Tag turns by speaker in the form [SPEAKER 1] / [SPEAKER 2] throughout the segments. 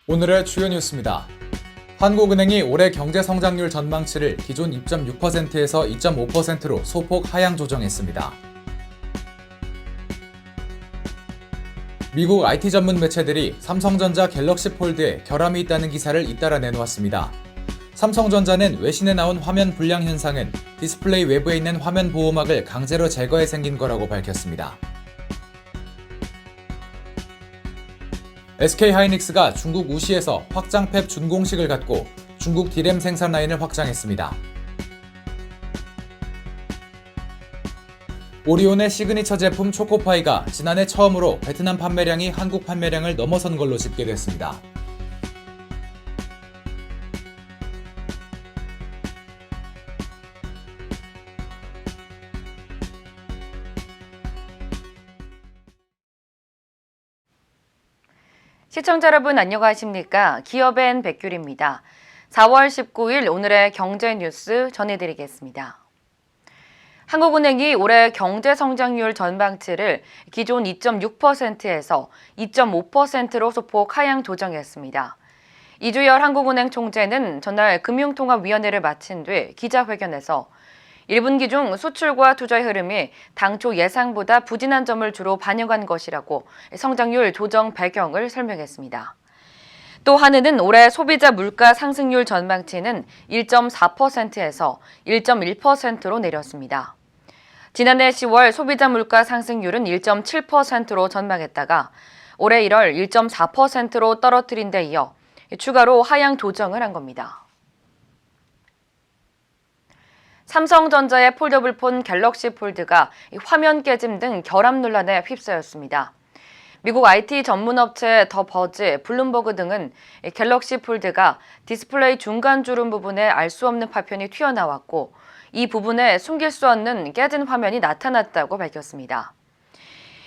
[SPEAKER 1] 오늘의 주요 뉴스입니다. 한국은행이 올해 경제 성장률 전망치를 기존 2.6%에서 2.5%로 소폭 하향 조정했습니다. 미국 IT 전문 매체들이 삼성전자 갤럭시 폴드에 결함이 있다는 기사를 잇따라 내놓았습니다. 삼성전자는 외신에 나온 화면 불량 현상은 디스플레이 외부에 있는 화면 보호막을 강제로 제거해 생긴 거라고 밝혔습니다. SK하이닉스가 중국 우시에서 확장 팹 준공식을 갖고 중국 D램 생산 라인을 확장했습니다. 오리온의 시그니처 제품 초코파이가 지난해 처음으로 베트남 판매량이 한국 판매량을 넘어선 걸로 집계됐습니다.
[SPEAKER 2] 시청자 여러분 안녕하십니까? 기업엔 백규리입니다. 4월 19일 오늘의 경제 뉴스 전해드리겠습니다. 한국은행이 올해 경제 성장률 전망치를 기존 2.6%에서 2.5%로 소폭 하향 조정했습니다. 이주열 한국은행 총재는 전날 금융통화위원회를 마친 뒤 기자회견에서 1분기 중 수출과 투자의 흐름이 당초 예상보다 부진한 점을 주로 반영한 것이라고 성장률 조정 배경을 설명했습니다. 또 한은은 올해 소비자 물가 상승률 전망치는 1.4%에서 1.1%로 내렸습니다. 지난해 10월 소비자 물가 상승률은 1.7%로 전망했다가 올해 1월 1.4%로 떨어뜨린 데 이어 추가로 하향 조정을 한 겁니다. 삼성전자의 폴더블폰 갤럭시 폴드가 화면 깨짐 등 결함 논란에 휩싸였습니다. 미국 IT 전문업체 더 버즈, 블룸버그 등은 갤럭시 폴드가 디스플레이 중간 주름 부분에 알 수 없는 파편이 튀어나왔고 이 부분에 숨길 수 없는 깨진 화면이 나타났다고 밝혔습니다.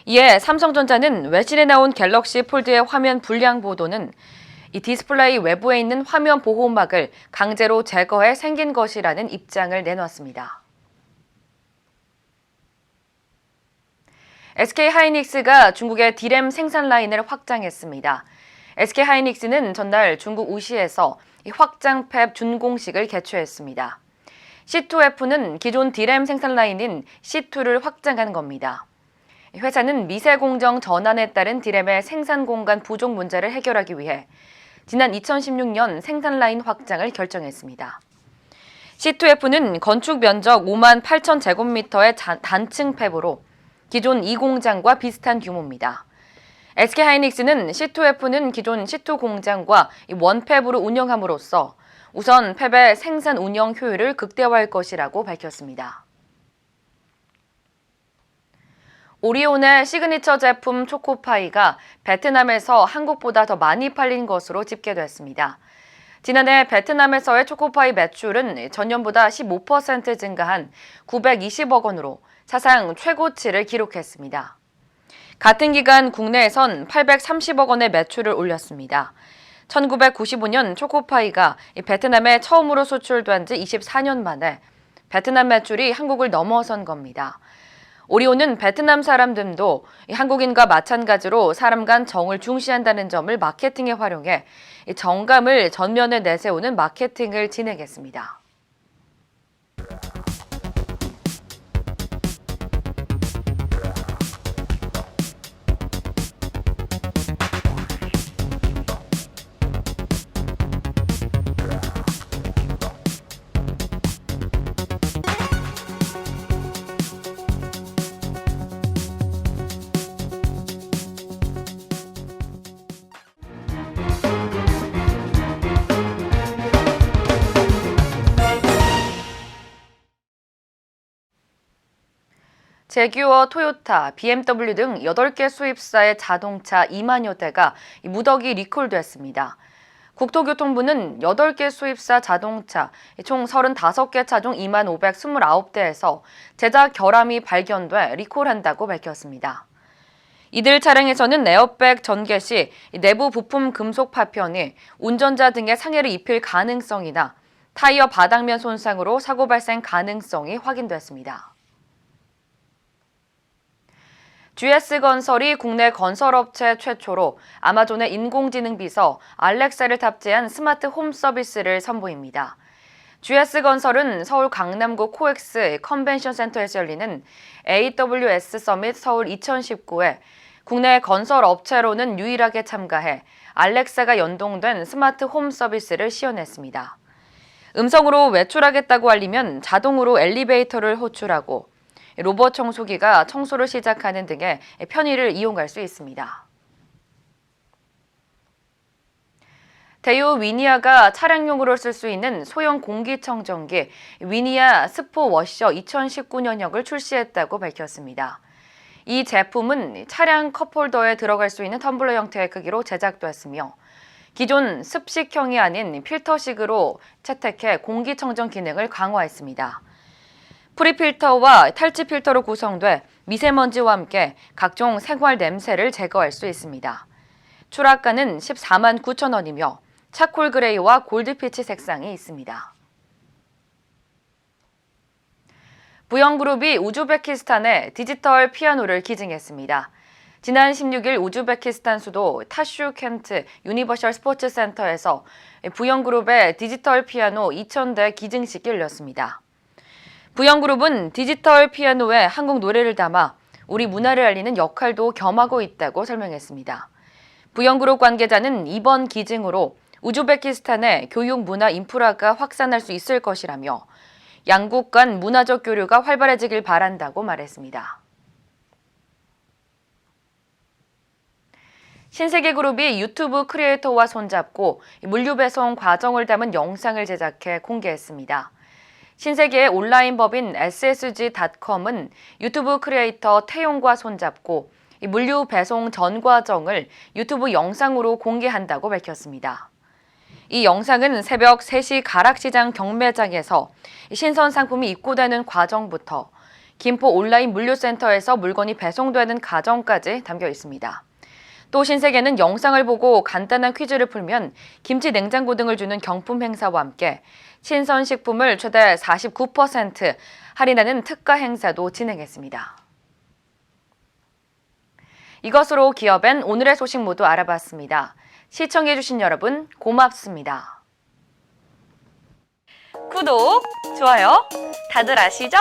[SPEAKER 2] 이에 삼성전자는 외신에 나온 갤럭시 폴드의 화면 불량 보도는 이 디스플레이 외부에 있는 화면 보호막을 강제로 제거해 생긴 것이라는 입장을 내놨습니다. SK하이닉스가 중국의 D램 생산 라인을 확장했습니다. SK하이닉스는 전날 중국 우시에서 확장 팹 준공식을 개최했습니다. C2F는 기존 D램 생산 라인인 C2를 확장한 겁니다. 회사는 미세 공정 전환에 따른 D램의 생산 공간 부족 문제를 해결하기 위해 지난 2016년 생산 라인 확장을 결정했습니다. C2F는 건축 면적 5만 8천 제곱미터의 단층 팹으로 기존 이 공장과 비슷한 규모입니다. SK하이닉스는 C2F는 기존 C2 공장과 원팹으로 운영함으로써 우선 팹의 생산 운영 효율을 극대화할 것이라고 밝혔습니다. 오리온의 시그니처 제품 초코파이가 베트남에서 한국보다 더 많이 팔린 것으로 집계됐습니다. 지난해 베트남에서의 초코파이 매출은 전년보다 15% 증가한 920억 원으로 사상 최고치를 기록했습니다. 같은 기간 국내에선 830억 원의 매출을 올렸습니다. 1995년 초코파이가 베트남에 처음으로 수출된 지 24년 만에 베트남 매출이 한국을 넘어선 겁니다. 오리온은 베트남 사람들도 한국인과 마찬가지로 사람 간 정을 중시한다는 점을 마케팅에 활용해 정감을 전면에 내세우는 마케팅을 진행했습니다. 제규어, 토요타, BMW 등 8개 수입사의 자동차 2만여 대가 무더기 리콜됐습니다. 국토교통부는 8개 수입사 자동차 총 35개 차종 2만 529대에서 제작 결함이 발견돼 리콜한다고 밝혔습니다. 이들 차량에서는 에어백 전개 시 내부 부품 금속 파편이 운전자 등에 상해를 입힐 가능성이나 타이어 바닥면 손상으로 사고 발생 가능성이 확인됐습니다. GS건설이 국내 건설업체 최초로 아마존의 인공지능 비서 알렉사를 탑재한 스마트 홈 서비스를 선보입니다. GS건설은 서울 강남구 코엑스 컨벤션 센터에서 열리는 AWS 서밋 서울 2019에 국내 건설 업체로는 유일하게 참가해 알렉사가 연동된 스마트 홈 서비스를 시연했습니다. 음성으로 외출하겠다고 알리면 자동으로 엘리베이터를 호출하고 로봇 청소기가 청소를 시작하는 등의 편의를 이용할 수 있습니다. 대우 위니아가 차량용으로 쓸 수 있는 소형 공기청정기 위니아 스포워셔 2019년형을 출시했다고 밝혔습니다. 이 제품은 차량 컵홀더에 들어갈 수 있는 텀블러 형태의 크기로 제작됐으며 기존 습식형이 아닌 필터식으로 채택해 공기청정 기능을 강화했습니다. 프리필터와 탈취 필터로 구성돼 미세먼지와 함께 각종 생활 냄새를 제거할 수 있습니다. 출하가는 14만 9천 원이며 차콜 그레이와 골드피치 색상이 있습니다. 부영그룹이 우즈베키스탄에 디지털 피아노를 기증했습니다. 지난 16일 우즈베키스탄 수도 타슈켄트 유니버셜 스포츠 센터에서 부영그룹의 디지털 피아노 2000대 기증식이 열렸습니다. 부영그룹은 디지털 피아노에 한국 노래를 담아 우리 문화를 알리는 역할도 겸하고 있다고 설명했습니다. 부영그룹 관계자는 이번 기증으로 우즈베키스탄의 교육 문화 인프라가 확산할 수 있을 것이라며 양국 간 문화적 교류가 활발해지길 바란다고 말했습니다. 신세계그룹이 유튜브 크리에이터와 손잡고 물류 배송 과정을 담은 영상을 제작해 공개했습니다. 신세계의 온라인 법인 SSG.com은 유튜브 크리에이터 태용과 손잡고 물류 배송 전 과정을 유튜브 영상으로 공개한다고 밝혔습니다. 이 영상은 새벽 3시 가락시장 경매장에서 신선 상품이 입고되는 과정부터 김포 온라인 물류센터에서 물건이 배송되는 과정까지 담겨 있습니다. 또 신세계는 영상을 보고 간단한 퀴즈를 풀면 김치 냉장고 등을 주는 경품 행사와 함께 신선식품을 최대 49% 할인하는 특가 행사도 진행했습니다. 이것으로 기업엔 오늘의 소식 모두 알아봤습니다. 시청해주신 여러분 고맙습니다. 구독, 좋아요, 다들 아시죠?